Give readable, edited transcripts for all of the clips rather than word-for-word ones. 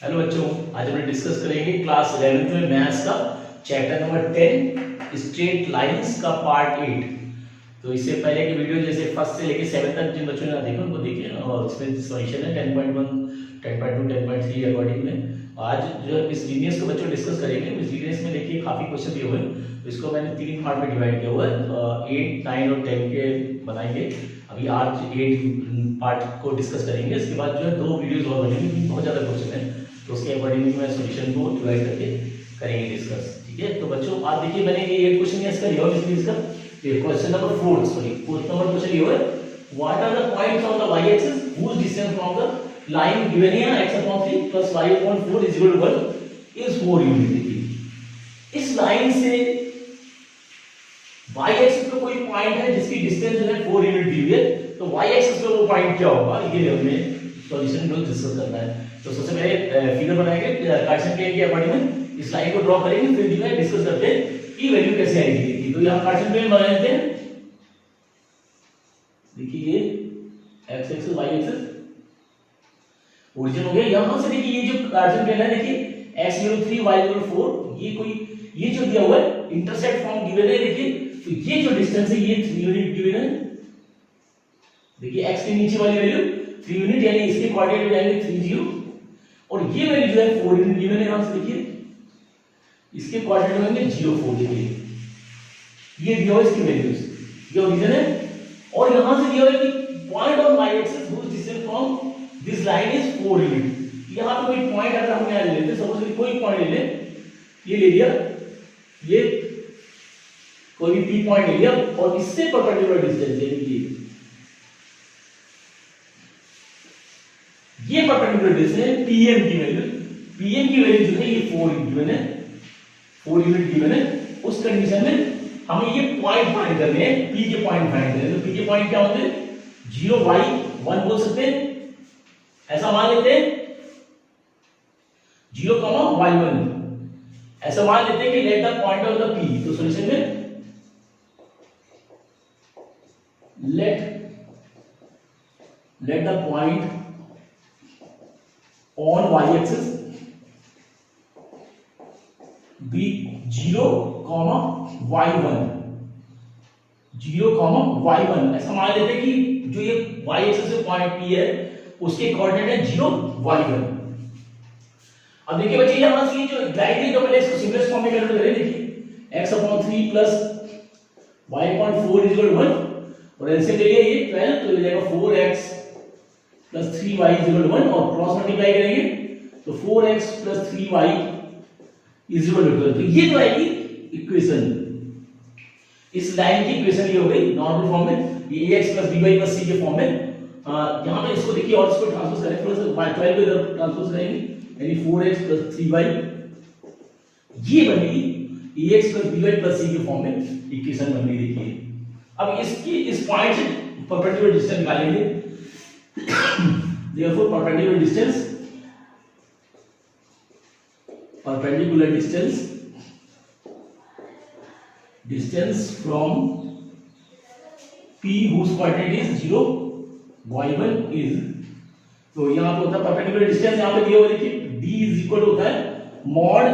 Hello बच्चों, आज हम डिस्कस करेंगे क्लास 11th में मैथ्स का चैप्टर नंबर 10 स्ट्रेट लाइंस का पार्ट 8। तो इससे पहले की वीडियो जैसे फर्स्ट से लेके 7 तक जिन बच्चों ने ना देखा उनको देखिए, और इसमें सॉल्यूशन है 10.1 10.2 10.3 अकॉर्डिंग में। आज जो मिसलिनियस को बच्चों डिस्कस करेंगे। मिसलिनियस में देखिए काफी क्वेश्चन दिए हुए हैं, तो इसको मैंने 3 पार्ट में डिवाइड किया हुआ है। 8, 9 और 10 के बनाएंगे। अभी आज 8 पार्ट को डिस्कस करेंगे। इसके बाद जो है 2 वीडियोस और बनेंगी, बहुत ज्यादा क्वेश्चन है, तो उसके अकॉर्डिंगली मैं सॉल्यूशन को डिवाइड करके करेंगे डिस्कस। ठीक है, तो बच्चों आज देखिए मैंने ये 8 क्वेश्चन इसका लिया हुआ है। इसका ये question number 4 sorry 4th number question लिया हुआ है। What are the points on the y axis whose distance from the line given here x/3 plus y/4 is equal to 1 is 4 unit. देखिए इस लाइन से y एक्सिस पे कोई point है जिसकी डिस्टेंस जो है 4 यूनिट दी हुई है, तो y एक्सिस पे वो पॉइंट क्या होगा ये हमें सॉल्यूशन को डिस्कस करना है। तो सबसे पहले फिगर बनाएंगे कार्टेशियन प्लेन के अकॉर्डिंग में, इस लाइन को ड्रॉ करेंगे, फिर जो है डिस्कस करते हैं कि वैल्यू कैसे आएगी। तो यहां कार्टेशियन प्लेन बना लेते हैं। देखिए ये x axis y axis origin हो गया। यहां से देखिए ये जो कार्टेशियन प्लेन है, देखिए x/3 y/4 ये जो दिया हुआ है इंटरसेक्ट फॉर्म गिवन है। देखिए तो ये जो डिस्टेंस है ये 3 यूनिट गिवन है। देखिए x के नीचे वाली वैल्यू 3 यूनिट, यानी इसके कोऑर्डिनेट हो जाएंगे 30, और ये वैल्यू जो है 4 यूनिट गिवन है। यहां से देखिए इसके कोऑर्डिनेट होंगे 0 4। देखिए ये दिया हुआ इसकी वैल्यूज, ये ओरिजिन है, और यहां से दिया हुआ है कि point on y axis whose distance from this line is 4 unit. यहां पे कोई पॉइंट अगर हम यहां ले लेते, सपोज कोई पॉइंट ले ले, ये ले लिया, ये कोई भी p पॉइंट ले लिया, और इससे परपेंडिकुलर डिस्टेंस है ये परपेंडिकुलर डिस्टेंस है pm की वैल्यू। pm की वैल्यू जो है ये 4 गिवन है, 4 यूनिट गिवन है। उस कंडीशन में हमें ये पॉइंट फाइंड करने हैं, p के पॉइंट फाइंड करने हैं। तो p के पॉइंट क्या होंगे, 0 y 1 बोल सकते हैं, ऐसा मान लेते हैं 0, y 1 ऐसा मान लेते हैं कि let the point of the p। तो सॉल्यूशन में let the point on y axis be 0, y1 ऐसा मान लेते हैं कि जो ये y एक्सिस से पॉइंट p है उसके कोऑर्डिनेट है 0 y1। अब देखिए बच्चे यहां से जो लाइन है, तो पहले इसको सिंपलेस्ट फॉर्म में कन्वर्ट करें। देखिए x/3 plus y/4 is equal to 1, और एलसीएम ले लिया ये 12, तो हो जाएगा 4x plus 3y is equal to 1, और क्रॉस मल्टीप्लाई करेंगे तो 4x plus 3y is equal to 12। तो ये तो आएगी इक्वेशन, इस लाइन की इक्वेशन ये हो गई नॉर्मल फॉर्म में, ये ax plus by plus c के फॉर्म में। यहां पे इसको देखिए और इसको ट्रांसपोज करें, प्लस y12 को इधर ट्रांसपोज करेंगे, यानी 4x plus 3y ये बनेगी ax plus by plus c के फॉर्म में इक्वेशन बन गई। देखिए अब इसकी इस पॉइंट से परपेंडिकुलर डिस्टेंस निकालेंगे। therefore perpendicular distance from p whose coordinate is 0 y1 is, तो यहां पे होता है परपेंडिकुलर डिस्टेंस, यहां पे दिया हुआ देखिए d इज इक्वल होता है mod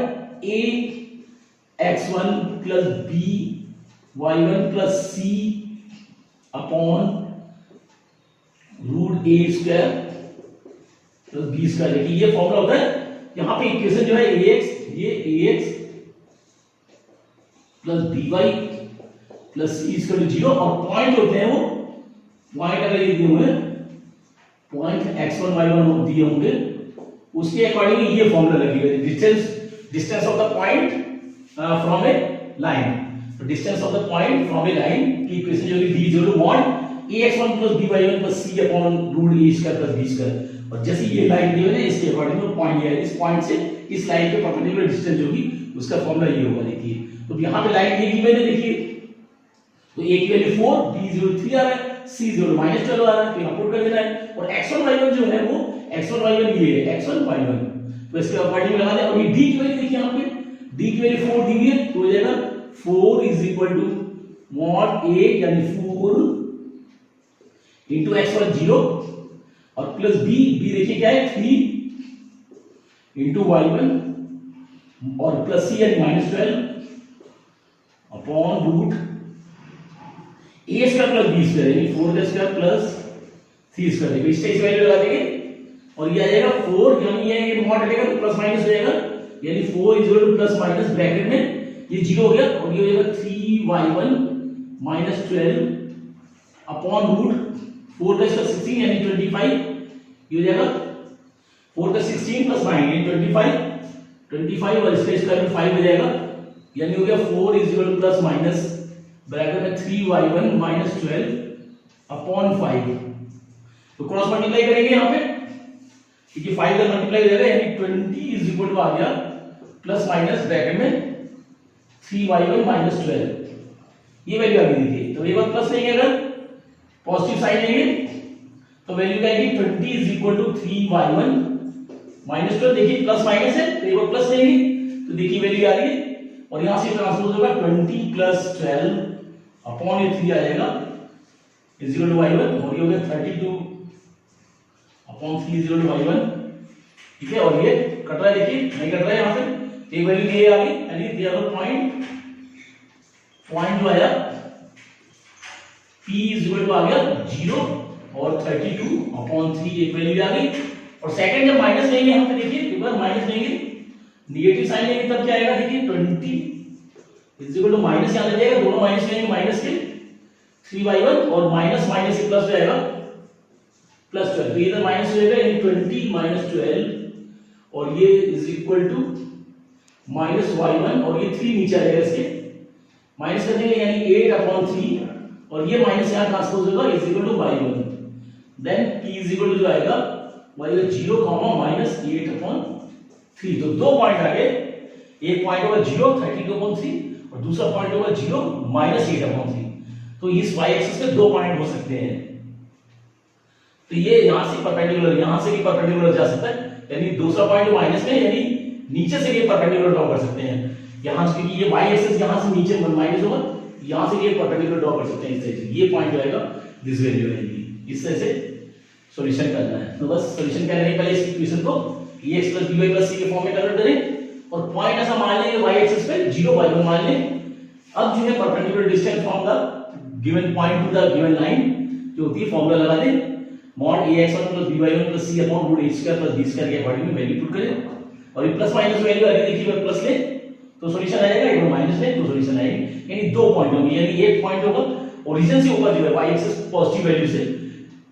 a x1 plus b y1 plus c upon root a square plus b square. देखिए ये फॉर्मूला होता है। यहां पे इक्वेशन जो है ax plus by plus c equal to 0, और पॉइंट होते हैं वो पॉइंट अगर ये दिए हुए पॉइंट x1 y1 दिए होंगे, उसके अकॉर्डिंग ये फॉर्मूला लगेगा, distance of the point from a line. तो distance of the point from a line की इक्वेशन जो है d equal to mod ax1 plus by1 plus c upon root a square plus b square. और जैसे ये line दी हुई है इसके अकॉर्डिंग में पॉइंट ये है, इस पॉइंट से इस लाइन के परपेंडिकुलर डिस्टेंस होगी उसका फॉर्मूला ये होगा। देखिए तो यहां पे लाइन दी मैंने, देखिए तो a की वैल्यू 4, b 0 3 आ रहा है, c 0 -12 आ रहा है, तो यहां पुट कर देना है। और x1 y1 जो है वो x1 y1 ये है x1 y1, तो इसके अकॉर्डिंग लगा दें। और ये d की वैल्यू देखिए यहां पे d की वैल्यू 4 दी हुई है, तो हो जाएगा 4 is equal to mod a यानी 4 into x1 0 और प्लस b, b देखिए क्या है 3 इंटू y1 और प्लस सी यानी -12 अपॉन रूट ए स्क्वायर प्लस बी स्क्वायर यानी 4 स्क्वायर प्लस सी स्क्वायर। देखो इससे इस वैल्यू लगा देंगे और ये आ जाएगा 4 यानी ये मॉड हटेगा तो प्लस माइनस हो जाएगा यानी 4 is equal two plus minus bracket में ये 0 हो गया और ये हो जाएगा 3y1 -12 अपॉन रूट 4 का इसका 16 यानी 25 ये हो जाएगा 4 का 16 प्लस 9 यानी 25 और इसका स्क्वायर में 5 हो जाएगा यानी हो गया 4 is equal two plus minus bracket में 3y1 -12 अपॉन 5। तो क्रॉस मल्टीप्लाई करेंगे यहां पे क्योंकि 5 का मल्टीप्लाई हो जाएगा यानी 20 इज इक्वल टू आ गया प्लस माइनस ब्रैकेट में 3y1 -12 ये वैल्यू आ गई देखिए। तो एक बार प्लस लेंगे अगर पॉजिटिव साइन लेंगे तो वैल्यू क्या आएगी 20 इज इक्वल टू 3y1 -12। देखिए प्लस माइनस है तो एक बार प्लस लेंगे तो देखिए वैल्यू आ रही है और यहां से ट्रांसपोज होगा 20 प्लस 12 अपॉन ये 3 आ जाएगा इज इक्वल टू y1 और ये हो गया 32 upon 3 is equal to y1। ठीक है और ये कट रहा है देखिए नहीं कट रहा है यहां पे एक वैल्यू ये आ गई यानी दिया हुआ पॉइंट जो आया p इज इक्वल टू आ गया 0 और 32 अपॉन 3 एक वैल्यू आ गई। और सेकंड जब माइनस लेंगे यहां पे देखिए एक बार माइनस लेंगे नेगेटिव साइन लेंगे तब क्या आएगा देखिए 20 इज इक्वल टू माइनस यहां लग जाएगा दोनों माइनस लेंगे माइनस के 3y1 और माइनस माइनस से प्लस हो जाएगा प्लस 12 तो इधर माइनस हो जाएगा यानी 20 -12 और ये इज इक्वल टू -y1 और ये 3 नीचे आ जाएगा इसके माइनस कर देंगे यानी 8 अपॉन 3 और ये माइनस यहां ट्रांसपोज होगा is equal to y1 then p is equal to जो आएगा y 0 -8 अपॉन 3। तो दो पॉइंट आ गए एक पॉइंट होगा 0 32 अपॉन 3 और दूसरा पॉइंट होगा 0 -8 अपॉन 3। तो इस y एक्सिस पे दो पॉइंट हो सकते हैं तो ये यहां से परपेंडिकुलर यहां से भी परपेंडिकुलर जा सकता है यानी दूसरा पॉइंट माइनस में यानी नीचे से ये परपेंडिकुलर ड्रॉ कर सकते हैं यहां से क्योंकि ये y एक्सिस यहां से नीचे माइनस होगा यहां से ये परपेंडिकुलर ड्रॉ कर सकते हैं इस तरह से ये पॉइंट जो आएगा दिस वैल्यू आएगी इस तरह से सॉल्यूशन करना है। तो बस सॉल्यूशन करने के पहले इस इक्वेशन को ax + by + c के फॉर्म में कन्वर्ट करें और पॉइंट ऐसा मान लेंगे y एक्सिस पे 0 y1 मान लें। अब जो है perpendicular distance from the given point two the given line जो होती है फॉर्मूला लगा दें mod ax1 + by1 + c upon root a square + b square के अकॉर्डिंग में वैल्यू पुट करें और ये प्लस माइनस वैल्यू आ रही है देखिए प्लस ले तो सॉल्यूशन आ जाएगा एक माइनस ले तो सॉल्यूशन आएगी यानी दो पॉइंट होंगे यानी एक पॉइंट होगा ओरिजिन से ऊपर जो है y एक्सिस पॉजिटिव वैल्यू से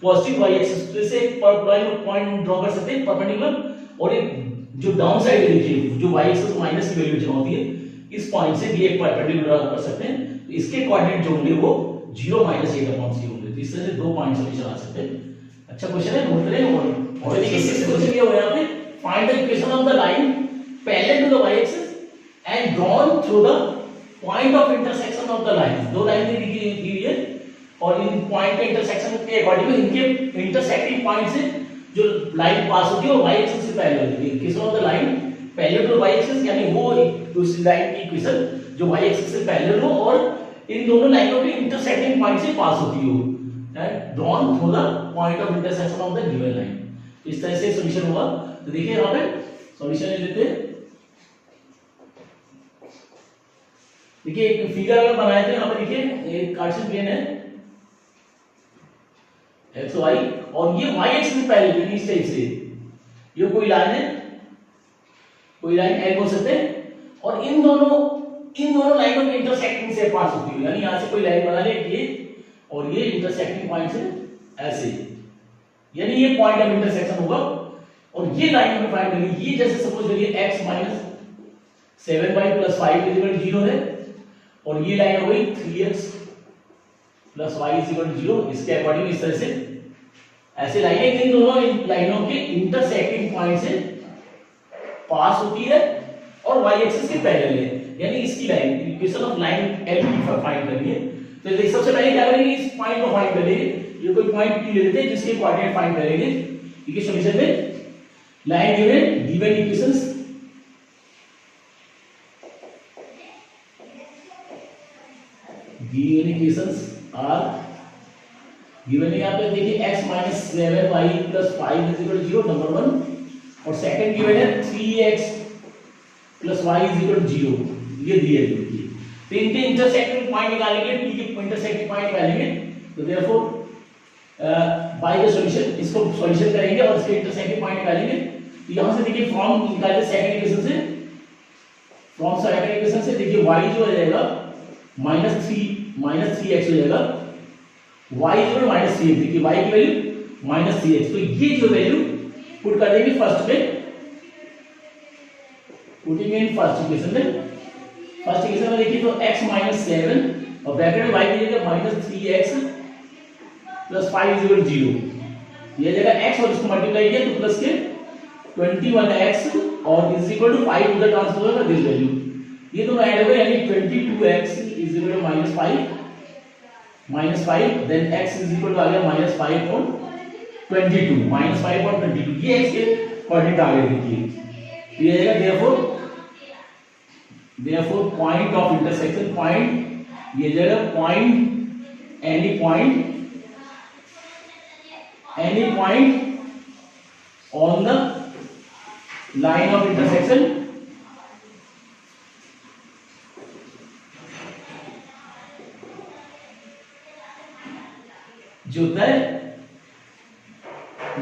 पॉजिटिव y एक्सिस से पॉइंट ड्रॉ कर सकते हैं परपेंडिकुलर और एक जो डाउन साइड है देखिए जो y एक्सिस माइनस की वैल्यू जमा होती है इस पॉइंट से भी एक परपेंडिकुलर ड्रॉ कर सकते हैं तो इसके कोऑर्डिनेट जो होंगे वो 0 -8 अपॉन 3 होंगे तो इस तरह से दो पॉइंट सॉल्यूशन आ सकते हैं। अच्छा क्वेश्चन है नोट करें और देखिए इससे क्वेश्चन ये हो यहां पे find the equation of the line parallel to the y axis and drawn through the point of intersection of the line दो लाइन दी हुई है और इन पॉइंट के इंटरसेक्शन के अकॉर्डिंग में इनके इंटरसेक्टिंग पॉइंट से जो लाइन पास होती है वो y एक्सिस से पैरेलल होती है equation of the line parallel to y axis यानी वो उस लाइन की इक्वेशन जो y एक्सिस से पैरेलल हो और इन दोनों लाइनों के इंटरसेक्टिंग पॉइंट से पास होती हो drawn through the point of intersection of the given line इस तरह से सॉल्यूशन होगा। तो देखिए यहां पे सॉल्यूशन ले लेते हैं देखिए एक फिगर अगर बनाए थे यहां पे देखिए एक कार्टेशियन प्लेन है x y और ये y एक्सिस से पैरेलल है इस टाइप से ये कोई लाइन है कोई लाइन l बोल सकते हैं और इन दोनों लाइनों के इंटरसेक्टिंग से पास होती है यानी यहां से कोई लाइन बना ले ये और ये इंटरसेक्टिंग पॉइंट से ऐसे यानी ये पॉइंट ऑफ इंटरसेक्शन होगा और ये लाइन हमें फाइंड करनी ये जैसे सपोज करिए x - 7y + 5 = 0 है और ये लाइन हो गई 3x + y = 0 इसके अकॉर्डिंग इस तरह से ऐसे लाइनें इन दोनों लाइनों के इंटरसेक्टिंग पॉइंट से पास होती है और y एक्सिस के पैरेलल है यानी इसकी line equation of line L की फाइंड करनी है। तो सबसे पहले क्या करेंगे इस पॉइंट को फाइंड करेंगे ये कोई पॉइंट P ले लेते हैं जिसके कोऑर्डिनेट फाइंड करेंगे ठीक है सॉल्यूशन में line given equations are given है यहां पे देखिए x - 7y + 5 = 0 नंबर 1 और सेकंड गिवन है 3x plus y is equal to 0, ये दिए देखिए। तो इनके इंटरसेक्टिंग पॉइंट निकालेंगे, t के इंटरसेक्टिंग पॉइंट निकालेंगे, तो देयरफॉर बाय द सॉल्यूशन इसको सॉल्यूशन करेंगे और इसके इंटरसेक्टिंग पॉइंट निकालेंगे। तो यहां से देखिए फॉर्म निकाले सेकंड इक्वेशन से, फ्रॉम सेकंड इक्वेशन से देखिए y जो हो जाएगा -3x हो जाएगा, y जो है -3x, देखिए y की वैल्यू -3x, तो ये जो वैल्यू पुट कर देंगे फर्स्ट में, पुटिंग इन फर्स्ट इक्वेशन में। फर्स्ट इक्वेशन में देखिए तो x -7 और ब्रैकेट में y की जगह -3x plus 5 is equal to 0, ये जगह x और इसको मल्टीप्लाई किया तो प्लस के 21x और इज इक्वल टू 5 उधर ट्रांसफर होगा दिस वैल्यू, ये दोनों ऐड हो गए यानी 22x is equal to -5 then x is equal to आ गया -5 और 22 -5 और 22, ये x के कोऑर्डिनेट आ गए देखिए। ये जाएगा therefore point of intersection, point ये जगह point any point on the line of intersection जो होता है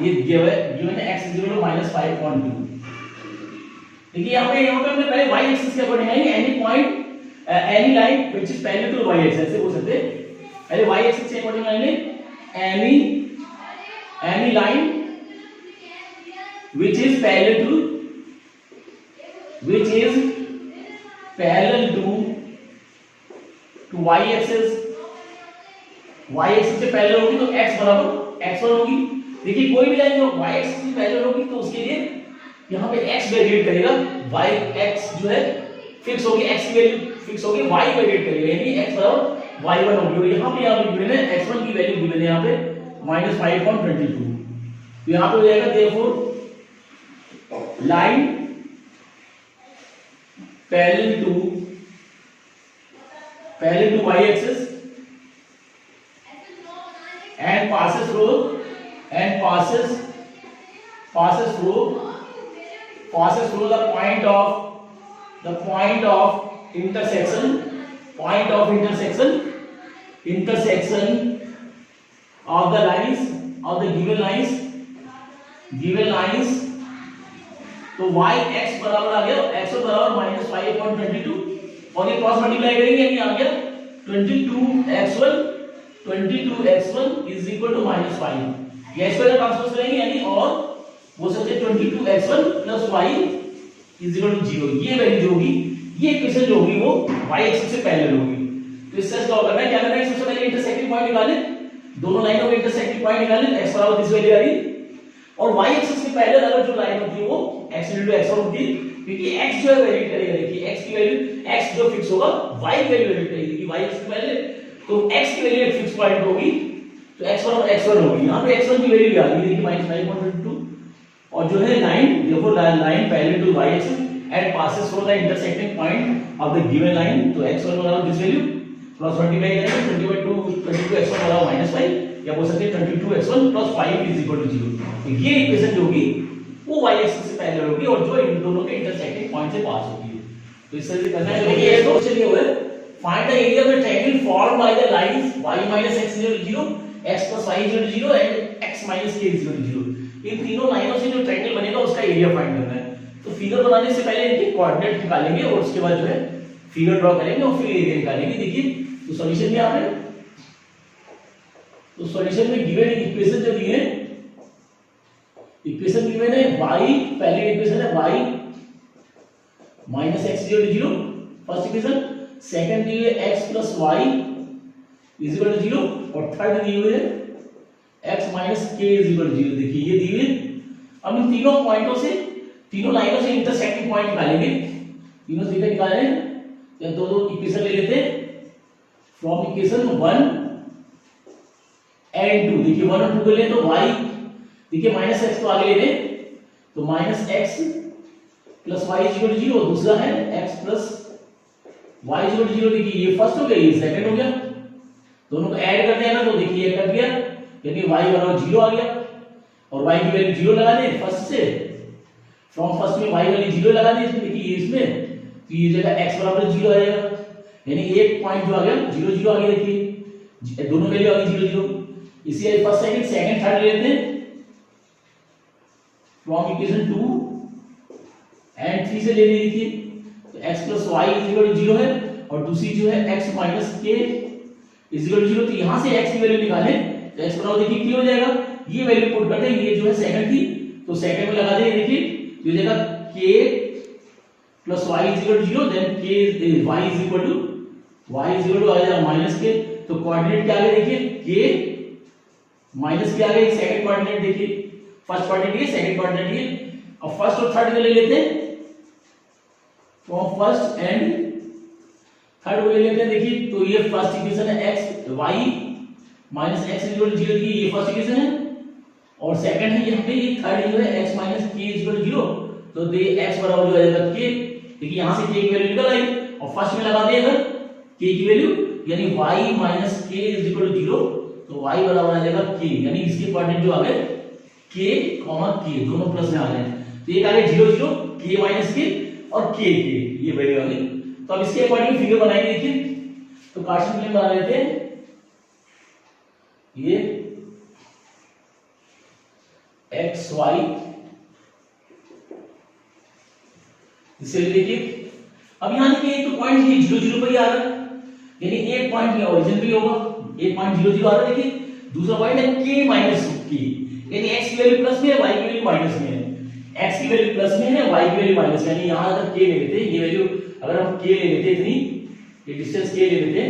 ये given x is equal to -5.2। देखिए यहाँ पे हमने पहले y एक्सिस के अकॉर्डिंग है any point any line which is parallel to y axis से बोल सकते हैं, पहले y एक्सिस के according line any line which is parallel to y axis, y axis से पैरेलल होगी तो x बराबर x1 होगी। देखिए कोई भी लाइन जो y एक्सिस से पैरेलल होगी तो उसके लिए यहाँ पे x वेरिएट करेगा, y x जो है फिक्स होगी, x की वैल्यू फिक्स होगी, y वेरिएट करेगा यानी x बराबर y1 होगी। और यहाँ पे आप गिवन है x1 की वैल्यू गिवन है यहाँ पे -5.22, तो यहाँ पे हो जाएगा therefore line parallel to y axis and passes through the point of intersection of the lines of the given lines तो y x बराबर आ गया x बराबर -5.22 और ये क्रॉस मल्टीप्लाई करेंगे यानी आ गया 22x1 इज इक्वल टू -5, ये x को ट्रांसपोज करेंगे यानी और वो सकते 22x1 plus y is equal to 0, ये वैल्यू जो होगी, ये इक्वेशन जो होगी वो y एक्सिस से पैरेलल होगी। तो इससे क्या करना है, क्या करना है, सबसे पहले इंटरसेक्टिंग पॉइंट निकालें, दोनों लाइनों के इंटरसेक्टिंग पॉइंट निकालें, x बराबर दिस वैल्यू आ रही और y एक्सिस के पैरेलल अगर जो लाइन होती है वो x इनटू x होती है, क्योंकि x जो है वेरी करेगा, देखिए x की वैल्यू x जो फिक्स होगा y की वैल्यू वेरी करेगी, क्योंकि y एक्सिस के पैरेलल तो x की वैल्यू एक फिक्स पॉइंट होगी तो x बराबर x1 होगी। यहां पे x1 की वैल्यू आ गई देखिए -5.22 और जो है लाइन देखो line parallel to y axis and passes through the intersecting point of the given line, तो x1 बराबर दिस वैल्यू क्रॉस मल्टीप्लाई करेंगे 22x1 बराबर -5 या बोल सकते हैं 22x1 plus 5 is equal to 0। तो ये इक्वेशन जो होगी वो y एक्सिस से पैरेलल होगी और जो इन दोनों के इंटरसेक्टिंग पॉइंट से पास होगी। तो इस तरह से करना है। देखिए ये तो चलिए हुए find the area of the triangle formed by the lines y x 0 x plus y 0 and x k 0। इन तीनों लाइनों से जो ट्रायंगल बनेगा उसका एरिया फाइंड करना है। तो फिगर बनाने से पहले इनके कोऑर्डिनेट निकालेंगे और उसके बाद जो है फिगर ड्रॉ करेंगे और फिर एरिया निकालेंगे। देखिए तो सॉल्यूशन में आपने तो सॉल्यूशन में गिवन इक्वेशन जो दी है, इक्वेशन गिवन है y, पहली इक्वेशन है y x 0 first equation, second दी है x plus y is equal to 0 और थर्ड दी हुई है x minus k is equal to 0। देखिए ये दी हुई है। अब इन तीनों पॉइंटों से तीनों लाइनों से इंटरसेक्टिंग पॉइंट निकालेंगे, तीनों से निकालने या दो इक्वेशन ले लेते हैं फ्रॉम इक्वेशन 1 एंड 2। देखिए 1 और 2 को ले तो y देखिए -x को आगे ले लें तो -x plus y is equal to 0, दूसरा है x plus y is equal to 0। देखिए ये फर्स्ट हो गया, ये सेकंड हो गया, दोनों को ऐड करते हैं ना तो देखिए ये कट गया यानी y बराबर 0 आ गया और y की वैल्यू 0 लगा दें फर्स्ट से फ्रॉम फर्स्ट में y वाली 0 लगा दी इसमें, देखिए इसमें तो ये जगह x बराबर 0 आएगा, यानी एक पॉइंट जो आ गया 0 0 आ गया, देखिए दोनों वैल्यू आ गई 0 0। इसी फर्स्ट सेकंड सेकंड थर्ड ले लेते हैं फ्रॉम इक्वेशन 2 एंड 3 से ले ली, देखिए तो x + y = 0 है और दूसरी जो है x - k = 0। तो यहां से x की वैल्यू निकालें तो x बराबर देखिए क्या हो जाएगा, ये वैल्यू पुट कर दें, ये जो है सेकंड थी तो सेकंड में लगा देंगे, देखिए ये जगह k + y = 0 then k y = आ जाएगा -k। तो कोऑर्डिनेट क्या आ गया, देखिए k - k आ गया, सेकंड कोऑर्डिनेट देखिए, फर्स्ट कोऑर्डिनेट ये सेकंड कोऑर्डिनेट ये। अब फर्स्ट और थर्ड को ले लेते हैं फ्रॉम फर्स्ट एंड थर्ड को ले लेते हैं, देखिए तो ये फर्स्ट इक्वेशन है x y - x = 0 की, ये फर्स्ट इक्वेशन है और सेकंड है यहाँ पे ये थर्ड जो है x - k = 0। तो ये x बराबर जो आ जाएगा k, देखिए यहां से k की वैल्यू निकल आई और फर्स्ट में लगा दें अगर k की वैल्यू, यानी y - k = 0, तो y बराबर आ जाएगा k, यानी इसके कोऑर्डिनेट जो आ गए k, k दोनों प्लस में आ गए। तो एक आ गया 0 0 k - k और k ये वैल्यू आ गई। तो अब इसके अकॉर्डिंग फिगर बनाएंगे, देखिए तो कार्टेशियन प्लेन बना लेते हैं, ये x y इसे देखिए। अब यहां देखिए एक तो पॉइंट ये 0 0 पर ही आ रहा है, यानी एक पॉइंट ये ओरिजिन भी होगा, एक पॉइंट 0 0 आ रहा है, देखिए दूसरा पॉइंट है k - k, यानी x की वैल्यू प्लस में है, y की वैल्यू माइनस में है, x की वैल्यू प्लस में है, y की वैल्यू माइनस में, यानी यहां अगर k ले लेते हैं, ये वैल्यू अगर हम k ले लेते इतनी, ये डिस्टेंस k ले लेते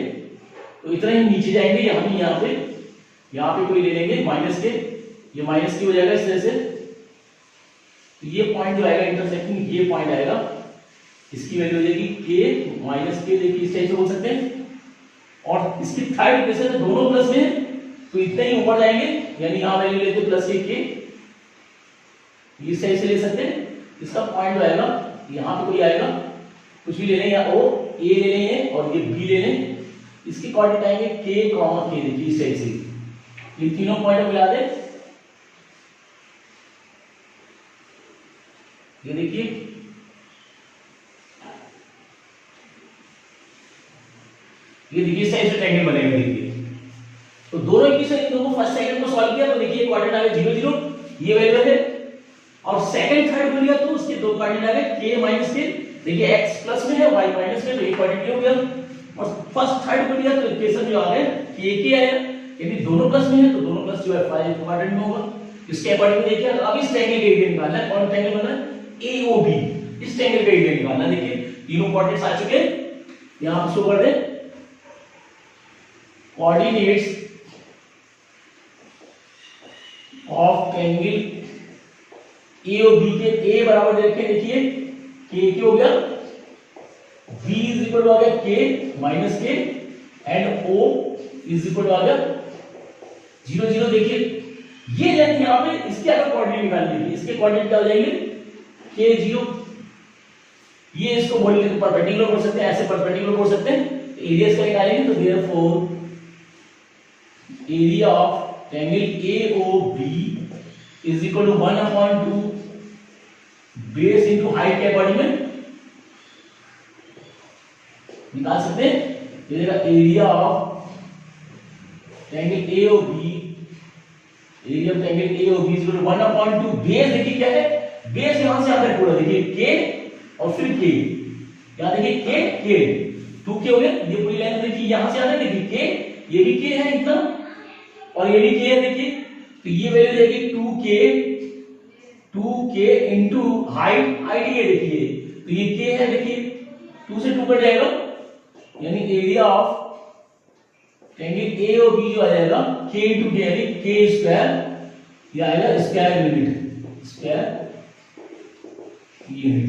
तो इतना ही नीचे जाएंगे, यहां पे कोई ले लेंगे -k, ये -k हो जाएगा इस तरह से। तो ये पॉइंट जो आएगा इंटरसेक्टिंग, ये पॉइंट आएगा, इसकी वैल्यू हो जाएगी k - k, देखिए इस टाइप से बोल सकते हैं। और इसकी थर्ड इक्वेशन है दोनों प्लस में है, तो इतना ही ऊपर जाएंगे, यानी यहां वैल्यू लेते +k, इस टाइप से ले सकते हैं। इसका पॉइंट जो आएगा यहां पे कोई आएगा, कुछ भी ले लें, या o a ले लें और ये b ले लें, इसके कोऑर्डिनेट आएंगे k, k, देखिए इस टाइप से ये तीनों पॉइंट मिला दें, ये देखिए इस टाइप से ट्रायंगल बनेगा, देखिए तो दोनों इक्वेशन इन दोनों फर्स्ट सेकंड को सॉल्व किया तो देखिए कोऑर्डिनेट आ गए 0 0, ये वैल्यू है, और सेकंड थर्ड को लिया तो उसके दो कोऑर्डिनेट आ गए k - k, देखिए x प्लस में है y माइनस में, तो एक कोऑर्डिनेट हो गया, और फर्स्ट थर्ड को लिया तो इक्वेशन जो आ गए k आया, यदि दोनों प्लस में है तो दोनों प्लस जो है फाइव कोऑर्डिनेट में होगा। इसके अकॉर्डिंग देखिए अब इस ट्रायंगल का एरिया निकालना है, कौन ट्रायंगल बना है AOB, इस ट्रायंगल का एरिया निकालना, देखिए तीनों कोऑर्डिनेट्स आ चुके हैं, यहां पे शो कर दें कोऑर्डिनेट्स ऑफ ट्रायंगल AOB के a बराबर देखें, देखिए k हो गया, b आ गया k - k एंड o आ गया 0 0, देखिए ये लेंथ यहां पे, इसके अगर कोऑर्डिनेट निकाल लीजिए, इसके कोऑर्डिनेट क्या हो जाएंगे k 0, ये इसको बोल के परपेंडिकुलर बोल सकते हैं, ऐसे परपेंडिकुलर बोल सकते हैं, तो एरिया इसका निकालेंगे तो therefore area of triangle AOB = 1/2 base into height के अकॉर्डिंग में निकाल सकते हैं, ये area of triangle AOB, area of triangle AOB = 1/2 base, देखिए क्या है बेस यहां से आता है पूरा, देखिए k और फिर k, यहां देखिए k 2k हो गया, ये पूरी लाइन देखिए यहां से आता है, देखिए k, ये भी k है इतना और ये भी k है, देखिए तो ये वैल्यू देगी 2k इनटू हाइट ये देखिए, तो ये k है, देखिए 2 से 2 कट जाएगा, यानी एरिया ऑफ ट्रायंगल AOB जो आ जाएगा k × k, यानी k², ये आएगा स्क्वायर यूनिट,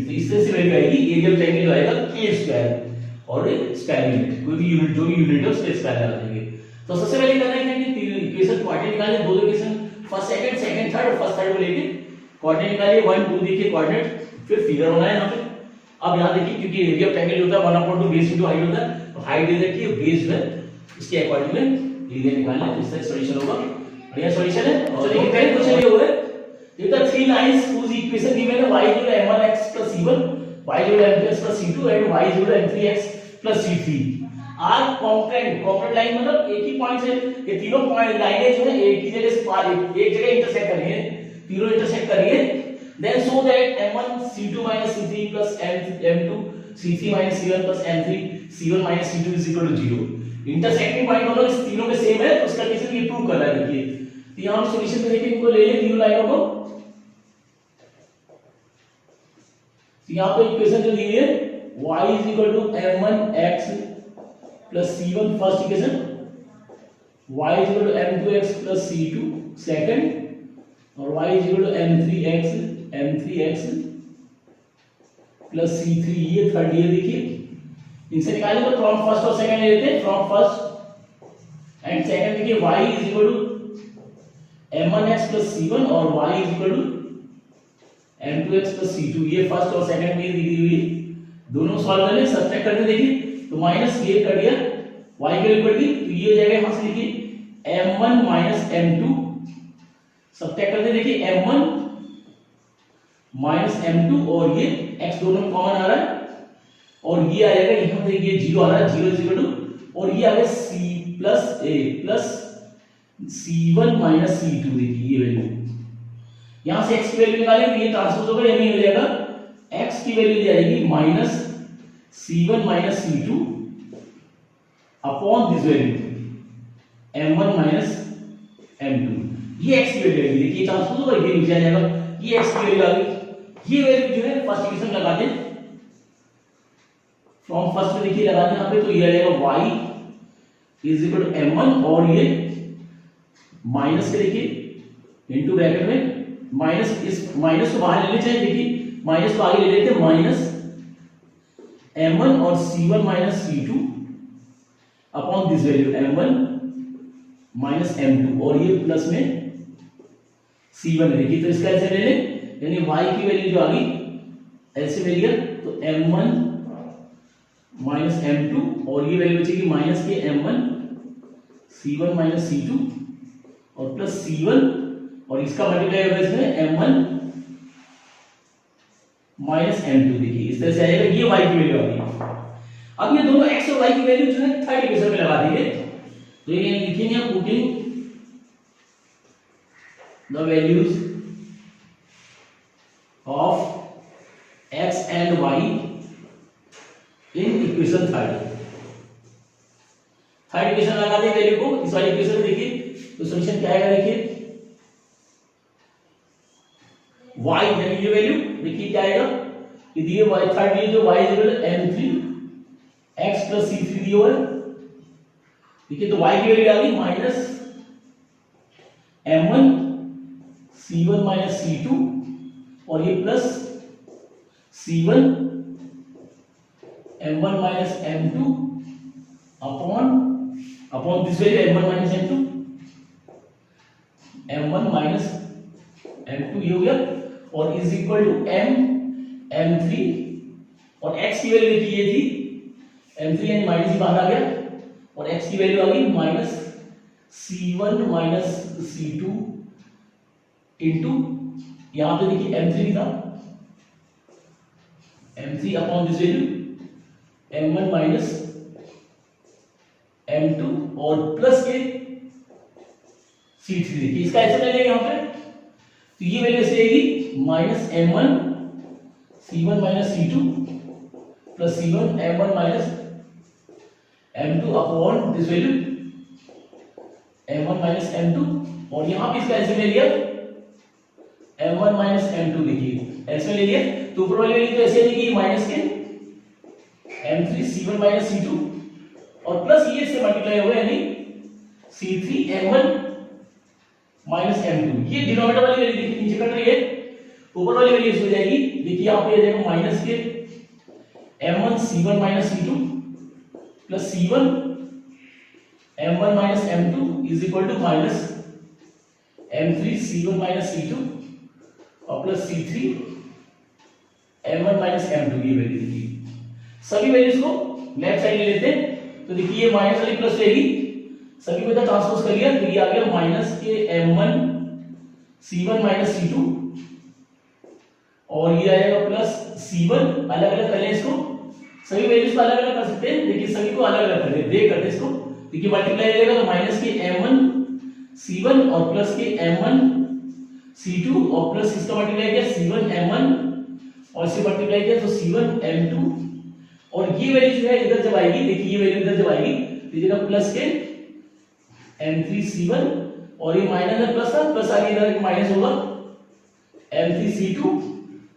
तो इस तरह से वैल्यू आएगी एरिया ऑफ ट्रायंगल जो आएगा k² और स्क्वायर यूनिट, कोई भी यूनिट जो भी यूनिट है उसके स्क्वायर लगा देंगे। तो सबसे पहले करना है कि तीन इक्वेशन कोऑर्डिनेट निकालिए, दो इक्वेशन फर्स्ट सेकंड थर्ड और फर्स्ट थर्ड को लेके कोऑर्डिनेट निकालिए, 1 2 देखिए कोऑर्डिनेट, फिर फिगर बनाए यहां पे। अब यहां देखिए क्योंकि एरिया ऑफ ट्रायंगल होता है 1/2 बेस इनटू हाइट होता है, तो हाइट दे रखी है, बेस है, इसके अकॉर्डिंग में एरिया निकालना है, तो इसका सॉल्यूशन होगा, बढ़िया सॉल्यूशन है। और देखिए पहले क्वेश्चन ये हुआ है If the three lines whose equation given है y equal to m1x plus c1, y equal to m2x plus c2 and y equal to m3x plus c3 are congruent line मतलब एक ही पॉइंट से ये तीनों point लाइनें जो है एक ही जगह एक जगह इंटरसेक्ट कर रही है, तीनों इंटरसेक्ट कर रही है, then show that m1 c2 minus c3 plus m2 c3 minus c1 plus m3 c1 minus c2 is equal to 0। Intersecting point दोनों इस तीनों में सेम है तो उसका कंडीशन ये प्रूव कर रहा है। देखिए तो यहां हम सॉल्यूशन में देखिए इनको ले ले तीनों लाइनों को, तो यहां पे इक्वेशन जो दी हुई है y is equal to m1x plus c1 first equation, y is equal to m2x plus c2 second और y is equal to m3x plus c3 ये थर्ड। ये देखिए इनसे निकालें तो फ्रॉम फर्स्ट और सेकंड ले लेते हैं, फ्रॉम फर्स्ट एंड सेकंड देखिए y is equal to m1x plus c1 और y is equal to m2x plus c2 ये फर्स्ट और सेकंड में दी हुई दोनों सॉल्व कर ले, सब्ट्रैक्ट करके देखिए तो माइनस ये कर दिया y के इक्वल की तो ये हो जाएगा यहां से देखिए m1 minus m2 सब्ट्रैक्ट करके देखिए m1 minus m2 और ये x दोनों में कॉमन आ रहा है और ये आ जाएगा यहां देखिए 0 आ रहा है, 0 is equal to और ये आ गया c plus a plus c1 minus c2 देखिए ये वैल्यू यहां से x की वैल्यू निकालें तो ये ट्रांसपोज होगा यानी हो जाएगा x की वैल्यू दी जाएगी minus c1 minus c2 upon this value m1 minus m2 ये x की वैल्यू आएगी। देखिए ट्रांसपोज होगा ये नीचे आ जाएगा, ये x की वैल्यू आ गई। ये वैल्यू जो है फर्स्ट इक्वेशन लगा दें फ्रॉम फर्स्ट में देखिए लगा दें यहां पे तो ये आ जाएगा y is equal to m1 और ये माइनस के देखिए इनटू ब्रैकेट में माइनस, इस माइनस को बाहर ले लेते हैं, देखिए माइनस को आगे ले लेते हैं माइनस m1 और c1 minus c2 upon this value m1 minus m2 और ये प्लस में c1 देखिए तो इसका ऐसे ले लें यानी y की वैल्यू जो आ गई ऐसे ले लिया तो m1 minus m2 और ये वैल्यू बचेगी माइनस के m1 c1 minus c2 और प्लस c1 और इसका मल्टीप्लाई होगा इसमें m1 minus m2 देखिए इस तरह से आएगा, ये y की वैल्यू आ गई। अब ये दोनों x और y की वैल्यू जो है थर्ड इक्वेशन में लगा देंगे तो ये लिखेंगे हम putting the values of x and y in equation third equation लगा दें वैल्यू को इस वाली इक्वेशन में देखिए तो सॉल्यूशन क्या आएगा देखिए y यानी ये वैल्यू देखिए क्या आएगा ये दिए y थर्ड ये जो y is equal to m3x plus c3 दिया हुआ है देखिए तो y की वैल्यू आ गई minus m1 c1 minus c2 और ये plus c1 m1 minus m2 upon this value m1 minus m2 m1 minus m2 ये हो गया और इज इक्वल टू m3 और x की वैल्यू देखिए ये थी m3 यानी माइनस ही बाहर आ गया और x की वैल्यू आ गई minus c1 minus c2 into यहां पे देखिए m3 था m3 upon this value m1 minus m2 और प्लस के c3 देखिए इसका ऐसे ले लेंगे यहां पे तो ये वैल्यू ऐसे आएगी minus m1 c1 minus c2 plus c1 m1 minus m2 upon this value m1 minus m2 और यहां पे इसका ऐसे ले लिया m1 minus m2 देखिए ऐसे ले लिया तो ऊपर वाली वैल्यू तो ऐसे आएगी माइनस के m3 c1 minus c2 और प्लस ये से मल्टीप्लाई होगा यानी c3 m1 minus m2 ये डिनोमिनेटर वाली वैल्यू देखिए नीचे कट रही है ऊपर वाली वैल्यू हो जाएगी देखिए यहां पे आ जाएगा माइनस के m1 c1 minus c2 plus c1 m1 minus m2 is equal to minus m3 c1 minus c2 और plus c3 m1 minus m2 ये वैल्यू देखिए सभी वैल्यूज को लेफ्ट साइड ले लेते हैं तो देखिए ये माइनस वाली प्लस रहेगी सभी को इधर ट्रांसपोज कर लिया तो ये आ गया माइनस के m1 C1 माइनस C2 और ये आएगा प्लस C1, अलग अलग कर लें इसको, सभी वैल्यूज को अलग अलग कर सकते हैं, देखिए सभी को अलग अलग कर लें, ब्रेक करते हैं इसको, देखिए मल्टीप्लाई हो जाएगा तो माइनस के M1 C1 और प्लस के M1 C2 और प्लस इसका मल्टीप्लाई किया C1 M1 और इसे मल्टीप्लाई किया तो C1 M2 और ये वैल्यू जो है इधर जब आएगी, देखिए ये वैल्यू इधर जब आएगी तो ये प्लस के M3 C1 और ये माइनस है प्लस था, प्लस आगे इधर माइनस होगा M3 C2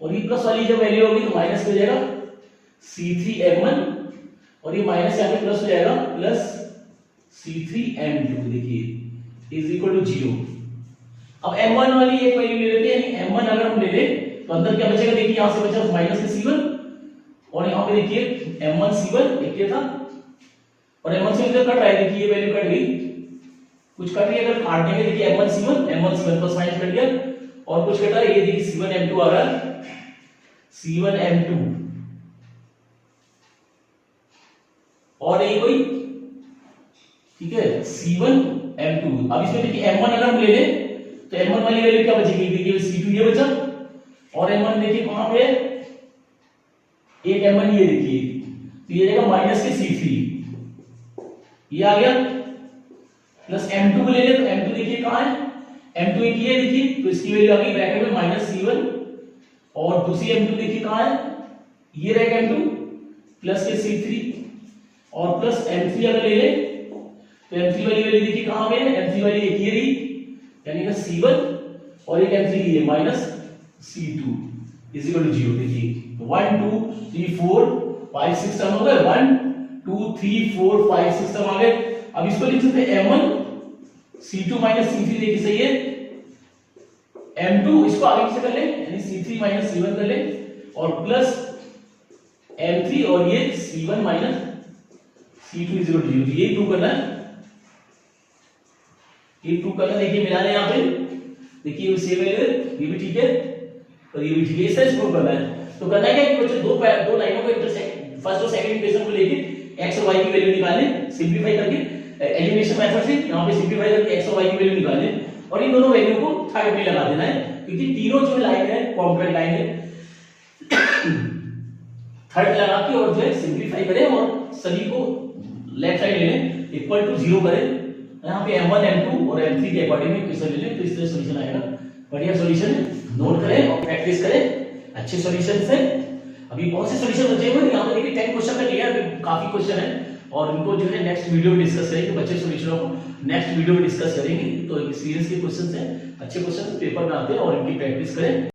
और ये प्लस वाली जब वैल्यू होगी तो माइनस हो जाएगा C3 M1 और ये माइनस यहाँ पे प्लस हो जाएगा प्लस C3 M2, देखिए इज इक्वल टू 0। अब M1 वाली एक वैल्यू ले लेते हैं, यानी M1 अगर हम ले लें तो अंदर क्या बचेगा, देखिए यहां से बचा माइनस के C1 और यहां पे देखिए M1 C1 एक ये था और M1 से इधर कट रहा है, देखिए ये वैल्यू कट गई, कुछ कट गई, अगर काट देंगे देखिए M1 C1 plus minus cut गया और कुछ कटा है, ये देखिए C1 M2 आ रहा है, C1 M2 और ये कोई, ठीक है, C1 M2। अब इसमें देखिए M1 अगर हम ले लें तो M1 वाली वैल्यू क्या बचेगी, देखिए C2 ये बचा और M1 देखिए कहां पे, एक M1 ये देखिए तो ये जाएगा माइनस के C3 ये आ गया, प्लस M2 को ले ले तो M2 देखिए कहां है, M2 एक ये देखिए तो इसकी वैल्यू आ गई ब्रैकेट में माइनस C1 और दूसरी M2 देखिए कहां है, ये रहेगा M2 प्लस के C3 और प्लस M3 अगर ले ले तो M3 वाली वैल्यू देखिए कहां पे है, M3 वाली एक ये रही यानी कि C1 और एक M3 ये minus C2 is equal to 0। देखिए 1 2 3 4 5 6 टर्म हो गए, 1 2 3 4 5 6 टर्म आ गए। अब इसको लिख सकते हैं M1 C2 माइनस C3, देखिए सही है, M2 इसको आगे से कर ले यानी C3 माइनस C1 कर ले और प्लस M3 और ये C1 minus C2 is equal to 0। ये 2 करना है, ये 2 करना, देखिए मिला रहे यहाँ पे, देखिए ये सेम है, ये भी ठीक है और ये भी ठीक है, इस तरह प्रूव करना है। तो करना है क्या कि बच्चे दो लाइनों को इंटरसेक्ट, फर्स्ट और सेकंड इक्वेशन को लेके x और y की वैल्यू निकालें, सिंपलीफाई करके एलिमिनेशन मेथड से यहाँ पे सिंपलीफाई करके x और y की वैल्यू निकालें और इन दोनों वैल्यू को थर्ड में लगा देना है, क्योंकि तीनों जो लाइन है कॉम्प्लेक्स लाइन है, थर्ड लगा के और जो है सिंपलीफाई करें और सभी को लेफ्ट साइड ले लें, इक्वल टू 0 करें, यहाँ पे M1 M2 और M3 के अकॉर्डिंग में इक्वेशन ले लें तो इस तरह सॉल्यूशन आएगा। बढ़िया सॉल्यूशन है, नोट करें और प्रैक्टिस करें, अच्छे सॉल्यूशन से। अभी बहुत से सॉल्यूशन बचे हुए हैं, यहाँ पे देखिए 10 क्वेश्चन का क्लियर, काफी क्वेश्चन है और उनको जो है नेक्स्ट वीडियो में डिस्कस करेंगे, बच्चे सॉल्यूशनों को नेक्स्ट वीडियो में डिस्कस करेंगे। तो सीरीज के क्वेश्चन है, अच्छे क्वेश्चन पेपर में आते हैं और इनकी प्रैक्टिस करें।